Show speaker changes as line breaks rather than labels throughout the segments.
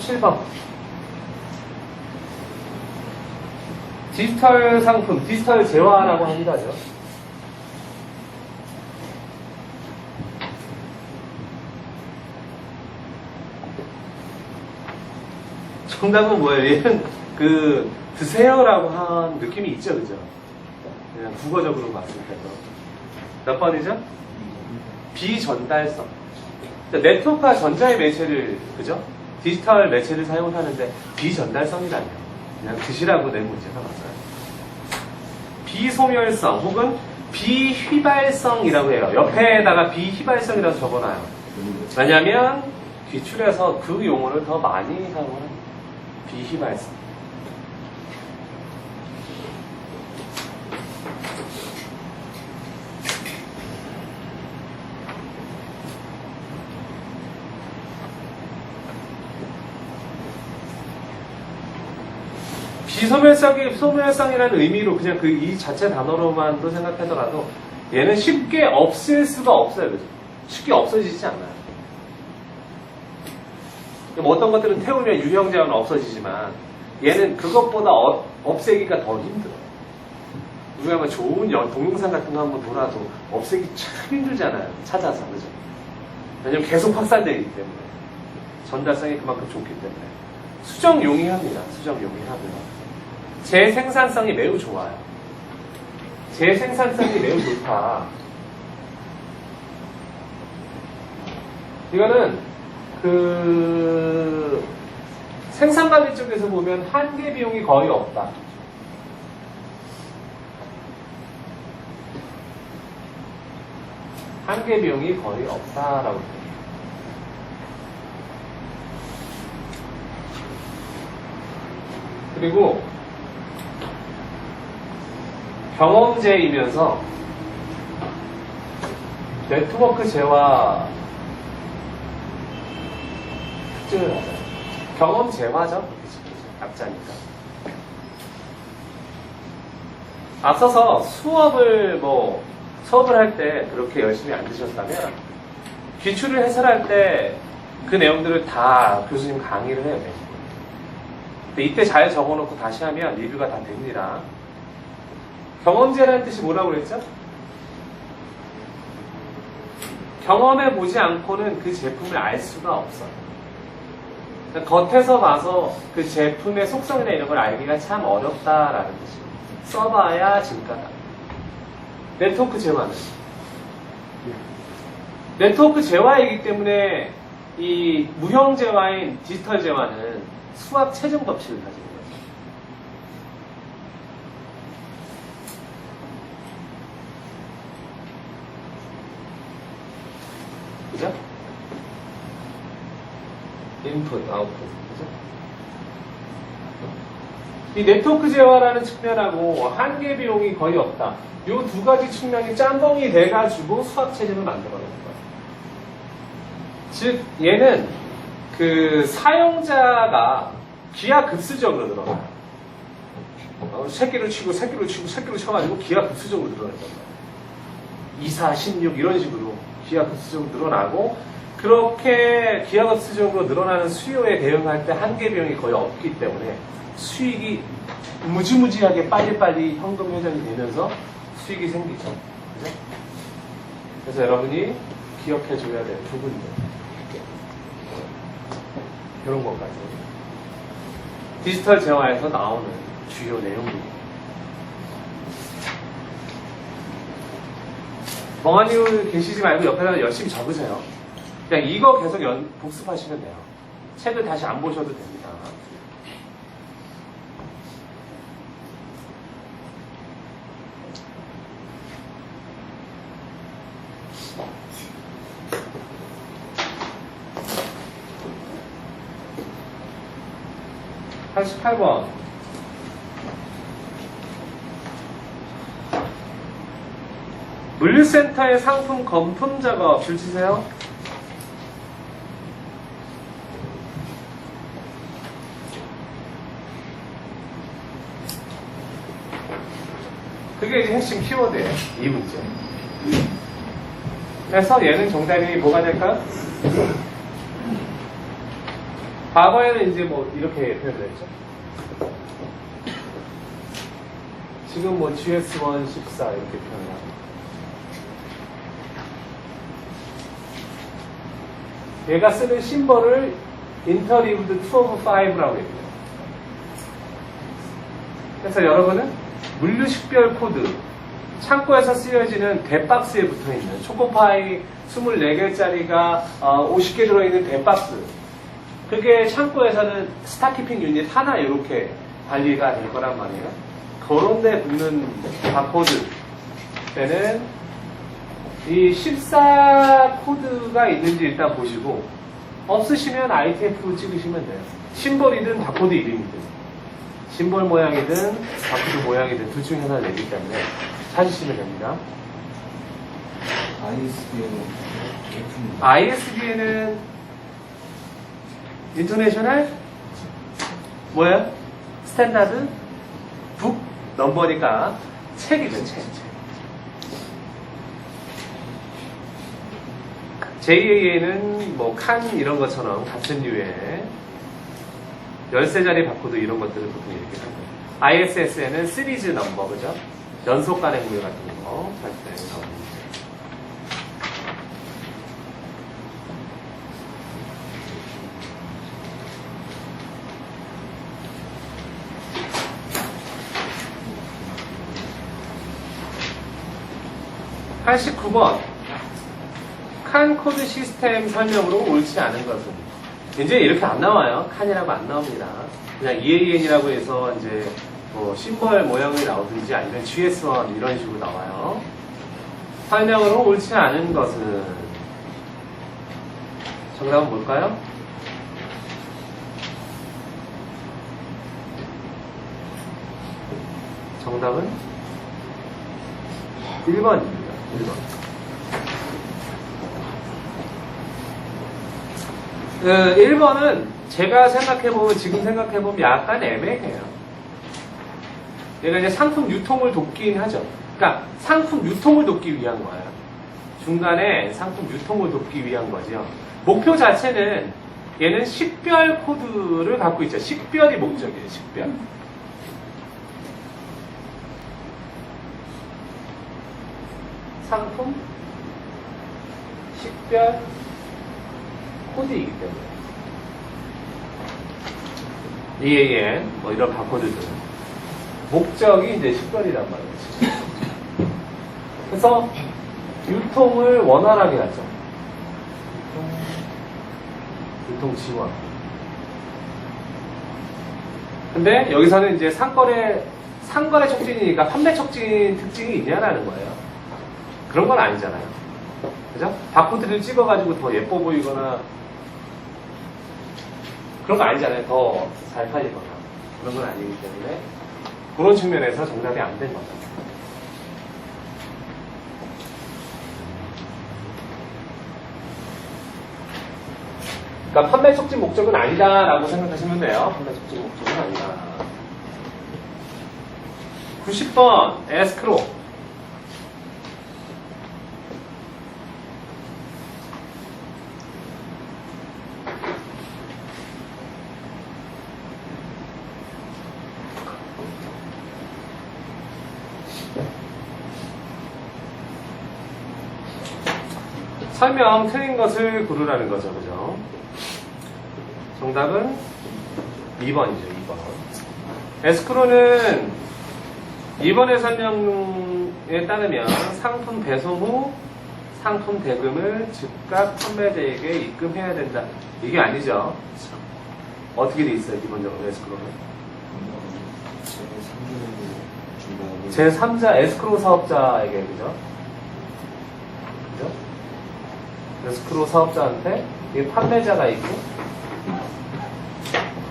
7번. 디지털 상품, 디지털 재화라고 합니다죠. 정답은 뭐예요? 얘는 드세요라고 한 느낌이 있죠, 그죠? 그냥 국어적으로 봤을 때도. 몇 번이죠? 비전달성. 네트워크가 전자의 매체를, 그죠? 디지털 매체를 사용하는데 비전달성이라면 그냥 드시라고 낸 문제가 맞아요. 비소멸성 혹은 비휘발성이라고 해요. 옆에다가 비휘발성이라고 적어놔요. 왜냐하면 기출에서 그 용어를 더 많이 사용하는 비휘발성. 비소멸성이라는 의미로 그냥 이 자체 단어로만도 생각하더라도 얘는 쉽게 없앨 수가 없어요. 그죠? 쉽게 없어지지 않아요. 뭐 어떤 것들은 태우면 유형제한은 없어지지만 얘는 그것보다 없애기가 더 힘들어요. 우리가 뭐 좋은 동영상 같은 거 한번 보라도 없애기 참 힘들잖아요. 찾아서. 그죠? 왜냐면 계속 확산되기 때문에. 전달성이 그만큼 좋기 때문에. 수정 용이합니다. 수정 용이하고요. 재생산성이 매우 좋아요. 재생산성이 매우 좋다. 이거는 생산관리 쪽에서 보면 한계 비용이 거의 없다. 한계 비용이 거의 없다라고 합니다. 그리고 경험제이면서 네트워크 재화 특징을 가져요. 경험 재화죠. 약자니까. 앞서서 수업을 할 때 그렇게 열심히 안 드셨다면 기출을 해설할 때 그 내용들을 다 교수님 강의를 해야 돼요. 근데 이때 잘 적어놓고 다시 하면 리뷰가 다 됩니다. 경험제라는 뜻이 뭐라고 그랬죠? 경험해 보지 않고는 그 제품을 알 수가 없어요. 겉에서 봐서 그 제품의 속성이나 이런 걸 알기가 참 어렵다라는 뜻이에요. 써봐야 증가다. 네트워크 재화는 네트워크 재화이기 때문에 이 무형 재화인 디지털 재화는 수학 체증 법칙을 가지고 있어요. 그죠? 인풋, 아웃풋. 그죠? 이 네트워크 재화라는 측면하고 한계 비용이 거의 없다. 이 두 가지 측면이 짬뽕이 돼가지고 수학 체증을 만들어내는 거예요. 즉, 얘는 사용자가 기하급수적으로 늘어나요. 새끼를 치고 새끼를 치고 새끼를 쳐가지고 기하급수적으로 늘어나는 거예요. 2, 4, 16 이런 식으로 기하급수적으로 늘어나고 그렇게 기하급수적으로 늘어나는 수요에 대응할 때 한계 비용이 거의 없기 때문에 수익이 무지무지하게 빨리빨리 현금 회전이 되면서 수익이 생기죠. 그죠? 그래서 여러분이 기억해줘야 될 부분들 이런 것까지 디지털 재화에서 나오는 주요 내용들입니다. 멍하니 계시지 말고 옆에다 열심히 적으세요. 그냥 이거 계속 복습하시면 돼요. 책을 다시 안 보셔도 됩니다. 한 18번. 물류센터의 상품 검품 작업 줄 치세요. 그게 이제 핵심 키워드예요. 이 문제. 그래서 얘는 정답이 뭐가 될까요? 과거에는 이제 뭐 이렇게 표현을 했죠. 지금 뭐 GS1 14 이렇게 표현을 하고. 얘가 쓰는 심벌을 interleaved 2 of 5라고 합니다. 그래서 여러분은 물류식별 코드, 창고에서 쓰여지는 대박스에 붙어있는 초코파이 24개짜리가 50개 들어있는 대박스, 그게 창고에서는 스타키핑 유닛 하나 이렇게 관리가 될 거란 말이에요. 그런 데 붙는 바코드 때는 이 14 코드가 있는지 일단 보시고, 없으시면 ITF 찍으시면 돼요. 심벌이든 바코드 이름이든, 심벌 모양이든 바코드 모양이든 둘 중에 하나를 내기 때문에 찾으시면 됩니다. ISBN은 인터내셔널 뭐야? 스탠다드 북 넘버니까 책이죠, 책. JAA는 뭐 칸 이런 것처럼 같은 류의 열쇠자리 바코드 이런 것들을 보통 이렇게 하고, ISSN은 시리즈 넘버, 그죠? 연속 간의 구매 같은 거 할 때 나옵니다. (89번) 칸 코드 시스템 설명으로 옳지 않은 것은, 이제 이렇게 안 나와요. 칸이라고 안 나옵니다. 그냥 EAN이라고 해서 이제 뭐 심벌 모양이 나오든지 아니면 GS1 이런 식으로 나와요. 설명으로 옳지 않은 것은, 정답은 뭘까요? 정답은 1번입니다. 1번. 1번은 제가 생각해보면, 지금 생각해보면 약간 애매해요. 얘가 이제 상품 유통을 돕긴 하죠. 그러니까 상품 유통을 돕기 위한 거예요. 중간에 상품 유통을 돕기 위한 거죠. 목표 자체는 얘는 식별 코드를 갖고 있죠. 식별이 목적이에요. 식별. 상품 식별 코드이기 때문에 EAN 뭐 이런 바코드들 목적이 이제 식별이란 말이죠. 그래서 유통을 원활하게 하죠. 유통 지원. 근데 여기서는 이제 상거래 촉진이니까 판매 촉진 특징이 있냐라는 거예요. 그런 건 아니잖아요. 그죠? 바코드를 찍어가지고 더 예뻐 보이거나 그런 거 아니잖아요. 더 잘 팔리거나 그런 건 아니기 때문에 그런 측면에서 정답이 안 된 거죠. 그러니까 판매 촉진 목적은 아니다라고 생각하시면 돼요. 판매 촉진 목적은 아니다. 90번 에스크로. 설명 틀린 것을 고르라는 거죠. 그죠? 정답은 2번이죠. 2번. 에스크로는 2번의 설명에 따르면 상품 배송 후 상품 대금을 즉각 판매자에게 입금해야 된다. 이게 아니죠. 어떻게 돼 있어요? 기본적으로 에스크로는? 제3자 에스크로 사업자에게, 그죠? 그죠? 에스크로 사업자한테 이 판매자가 있고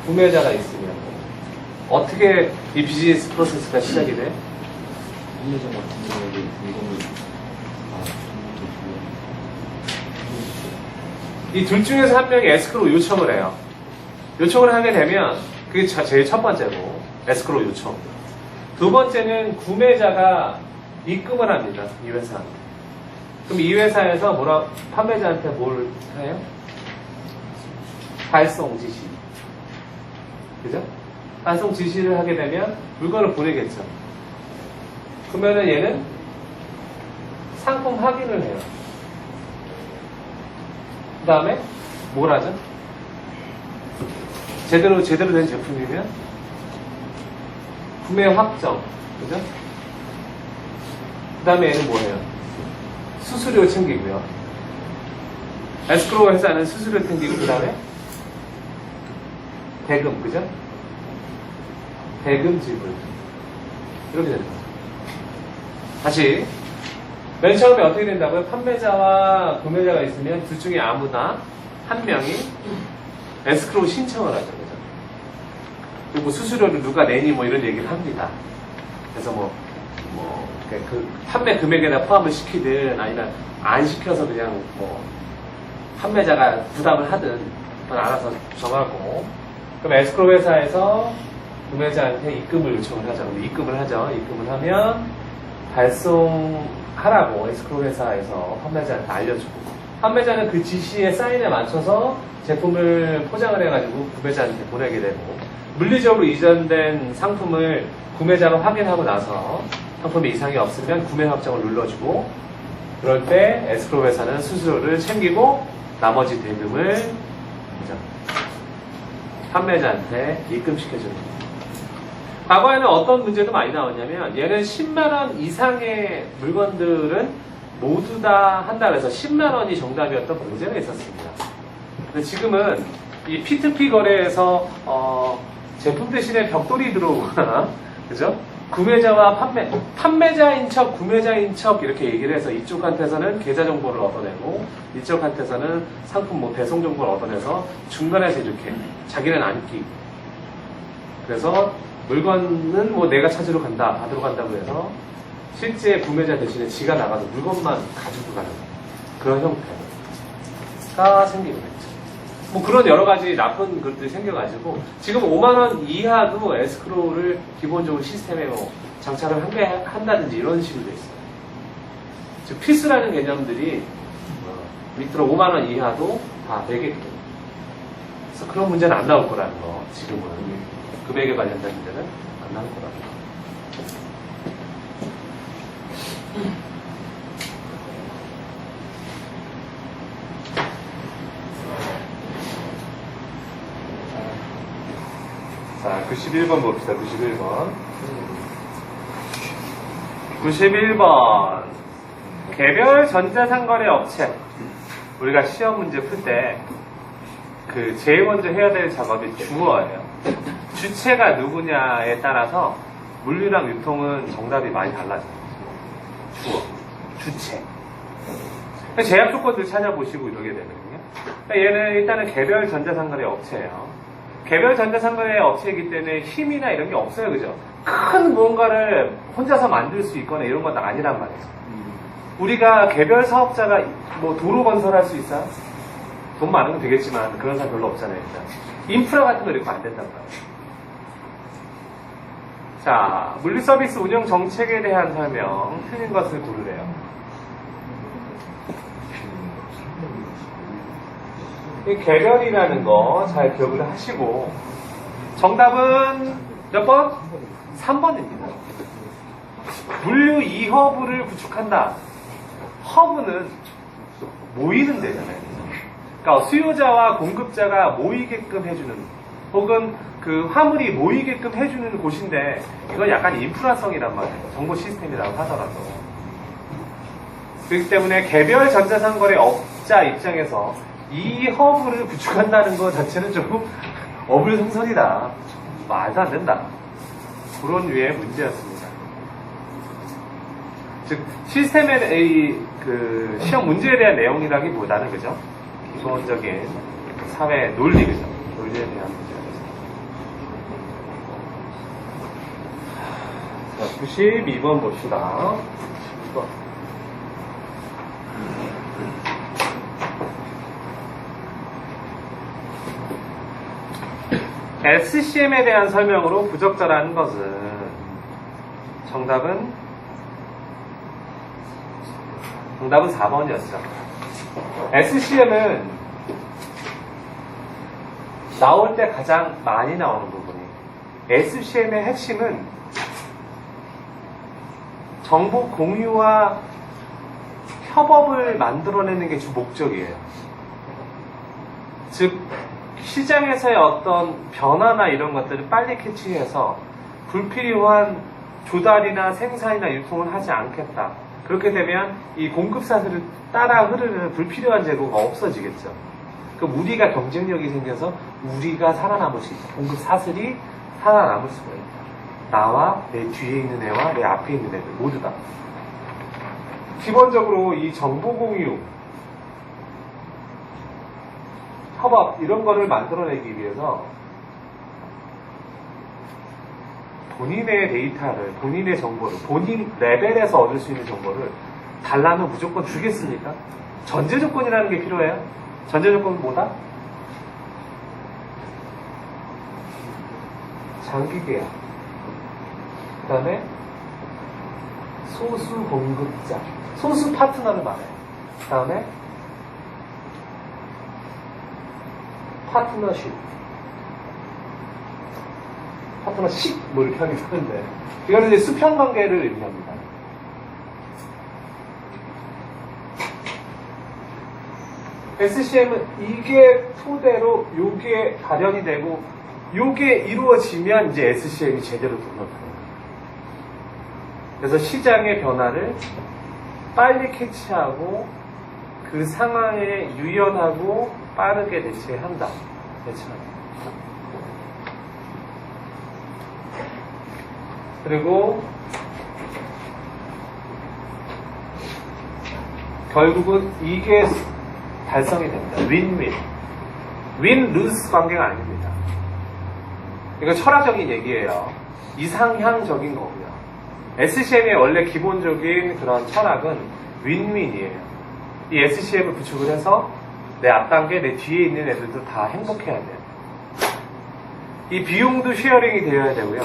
구매자가 있으면 어떻게 이 비즈니스 프로세스가 시작이 돼?
판매자 같은 경우에 물건을
이 둘 중에서 한 명이 에스크로 요청을 해요. 요청을 하게 되면 그게 제일 첫 번째고 에스크로 요청. 두 번째는 구매자가 입금을 합니다. 이 회사한테. 그럼 이 회사에서 판매자한테 뭘 해요? 발송 지시. 그죠? 반송 지시를 하게 되면 물건을 보내겠죠. 그러면은 얘는 상품 확인을 해요. 그 다음에 뭘 하죠? 제대로 된 제품이면 구매 확정, 그죠? 그 다음에 얘는 뭐예요? 수수료 챙기고요. 에스크로우 회사는 수수료 챙기고, 그 다음에 대금, 그죠? 대금 지불. 이렇게 되는 거죠. 다시. 맨 처음에 어떻게 된다고요? 판매자와 구매자가 있으면 둘 중에 아무나 한 명이 에스크로우 신청을 하죠. 그죠? 그리고 수수료를 누가 내니 뭐 이런 얘기를 합니다. 그래서 그 판매 금액에다 포함을 시키든 아니면 안 시켜서 그냥 판매자가 부담을 하든 그건 알아서 정하고, 그럼 에스크로우 회사에서 구매자한테 입금을 요청을 하죠. 입금을 하죠. 입금을 하면 발송하라고 에스크로우 회사에서 판매자한테 알려주고, 판매자는 그 지시의 사인에 맞춰서 제품을 포장을 해가지고 구매자한테 보내게 되고, 물리적으로 이전된 상품을 구매자가 확인하고 나서 상품에 이상이 없으면 구매 확정을 눌러주고, 그럴 때 에스크로우 회사는 수수료를 챙기고 나머지 대금을 판매자한테 입금시켜주는 거예요. 과거에는 어떤 문제도 많이 나왔냐면, 얘는 10만원 이상의 물건들은 모두 다 한다 그래서 10만원이 정답이었던 문제가 있었습니다. 근데 지금은 이 P2P 거래에서 제품 대신에 벽돌이 들어오거나, 그죠? 구매자와 판매자인 척, 구매자인 척 이렇게 얘기를 해서 이쪽한테서는 계좌 정보를 얻어내고 이쪽한테서는 상품 배송 정보를 얻어내서 중간에서 이렇게 자기는 안 끼고, 그래서 물건은 내가 찾으러 간다, 받으러 간다고 해서 실제 구매자 대신에 지가 나가서 물건만 가지고 가는 그런 형태가 생기게 됐죠. 그런 여러 가지 나쁜 것들이 생겨가지고 지금 5만원 이하도 에스크로우를 기본적으로 시스템에 장착을 한다든지 이런 식으로 돼 있어요. 즉 필수라는 개념들이 밑으로 5만원 이하도 다 되게끔. 그래서 그런 문제는 안 나올 거라는 거. 지금은 금액에 관련된 문제는 안 나올 거라는 거. 자, 91번 봅시다. 91번. 91번. 개별 전자상거래 업체. 우리가 시험 문제 풀 때 제일 먼저 해야 될 작업이 주어예요. 주체가 누구냐에 따라서 물류랑 유통은 정답이 많이 달라져요. 주어, 주체. 제약 조건들 찾아보시고 이러게 되거든요. 얘는 일단은 개별 전자상거래 업체예요. 개별 전자상거래 업체이기 때문에 힘이나 이런 게 없어요, 그죠? 큰 무언가를 혼자서 만들 수 있거나 이런 건 아니란 말이에요. 우리가 개별 사업자가 도로 건설할 수 있어요? 돈 많으면 되겠지만 그런 사람 별로 없잖아요, 일단. 인프라 같은 거 이렇게 안 된단 말이에요. 자, 물류 서비스 운영 정책에 대한 설명, 틀린 것을 고르래요. 이 개별이라는 거 잘 기억을 하시고, 정답은 몇 번? 3번입니다. 물류 2허브를 구축한다. 허브는 모이는 데잖아요. 그러니까 수요자와 공급자가 모이게끔 해주는, 혹은 그 화물이 모이게끔 해주는 곳인데, 이건 약간 인프라성이란 말이에요. 정보 시스템이라고 하더라도. 그렇기 때문에 개별 전자상거래 업자 입장에서 이 허브를 구축한다는 것 자체는 좀 어불성설이다. 말도 안 된다. 그런 류의 문제였습니다. 즉, 시스템의 시험 문제에 대한 내용이라기보다는, 그죠? 기본적인 사회 논리, 그죠? 논리에 대한 문제였습니다. 자, 92번 봅시다. 92번. SCM에 대한 설명으로 부적절한 것은, 정답은 4번이었죠. SCM은 나올 때 가장 많이 나오는 부분이에요. SCM의 핵심은 정보 공유와 협업을 만들어내는 게 주 목적이에요. 즉, 시장에서의 어떤 변화나 이런 것들을 빨리 캐치해서 불필요한 조달이나 생산이나 유통을 하지 않겠다. 그렇게 되면 이 공급사들을 따라 흐르는 불필요한 재고가 없어지겠죠. 그럼 우리가 경쟁력이 생겨서 우리가 살아남을 수 있다. 공급사들이 살아남을 수가 있다. 나와 내 뒤에 있는 애와 내 앞에 있는 애들 모두 다. 기본적으로 이 정보 공유, 협업 이런 거를 만들어내기 위해서 본인의 데이터를, 본인의 정보를, 본인 레벨에서 얻을 수 있는 정보를 달라면 무조건 주겠습니까? 전제 조건이라는 게 필요해요. 전제 조건은 뭐다? 장기 계약. 그 다음에 소수 공급자, 소수 파트너를 말해요. 그 다음에 파트너십 뭐 이렇게 하긴 하는데 이거는 이제 수평 관계를 의미합니다. SCM은 이게 토대로 요게 발현이 되고 요게 이루어지면 이제 SCM이 제대로 등록합니다. 그래서 시장의 변화를 빨리 캐치하고 그 상황에 유연하고 빠르게 대처한다. 그리고 결국은 이게 달성이 됩니다. 윈윈. 윈-루스 관계가 아닙니다. 이거 철학적인 얘기예요. 이상향적인 거고요. SCM의 원래 기본적인 그런 철학은 윈윈이에요. 이 SCM을 구축을 해서 내 앞단계, 내 뒤에 있는 애들도 다 행복해야 돼요. 이 비용도 쉐어링이 되어야 되고요.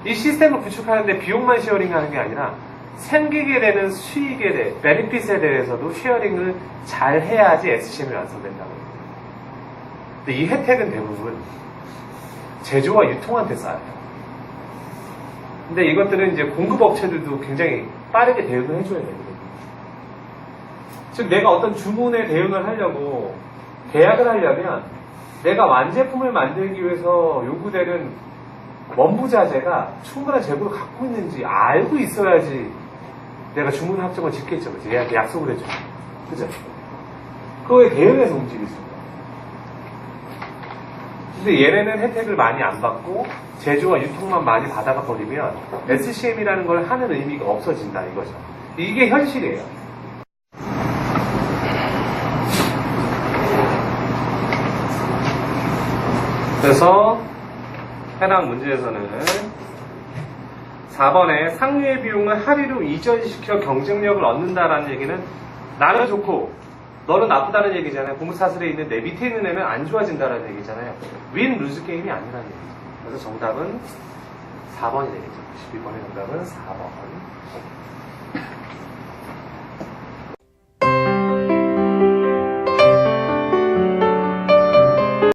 이 시스템을 구축하는데 비용만 쉐어링하는 게 아니라 생기게 되는 수익에 대해, 베니핏에 대해서도 쉐어링을 잘 해야지 SCM이 완성된다고 합니다. 근데 이 혜택은 대부분 제조와 유통한테 쌓여요. 근데 이것들은 이제 공급업체들도 굉장히 빠르게 대응을 해줘야 되거든요. 즉, 내가 어떤 주문에 대응을 하려고 계약을 하려면 내가 완제품을 만들기 위해서 요구되는 원부자재가 충분한 재고를 갖고 있는지 알고 있어야지 내가 주문 확정을 짓겠죠. 그치? 얘한테 약속을 해줘. 그죠? 그거에 대응해서 움직일 수 있어요. 근데 얘네는 혜택을 많이 안 받고 제조와 유통만 많이 받아가 버리면 SCM이라는 걸 하는 의미가 없어진다 이거죠. 이게 현실이에요. 그래서 해당 문제에서는 4번에 상류의 비용을 하위로 이전시켜 경쟁력을 얻는다라는 얘기는 나는 좋고 너는 나쁘다는 얘기잖아요. 공급사슬에 있는 내 밑에 있는 애는 안 좋아진다는 얘기잖아요. 윈 루즈 게임이 아니라는 얘기죠. 그래서 정답은 4번이 되겠죠. 12번의 정답은 4번.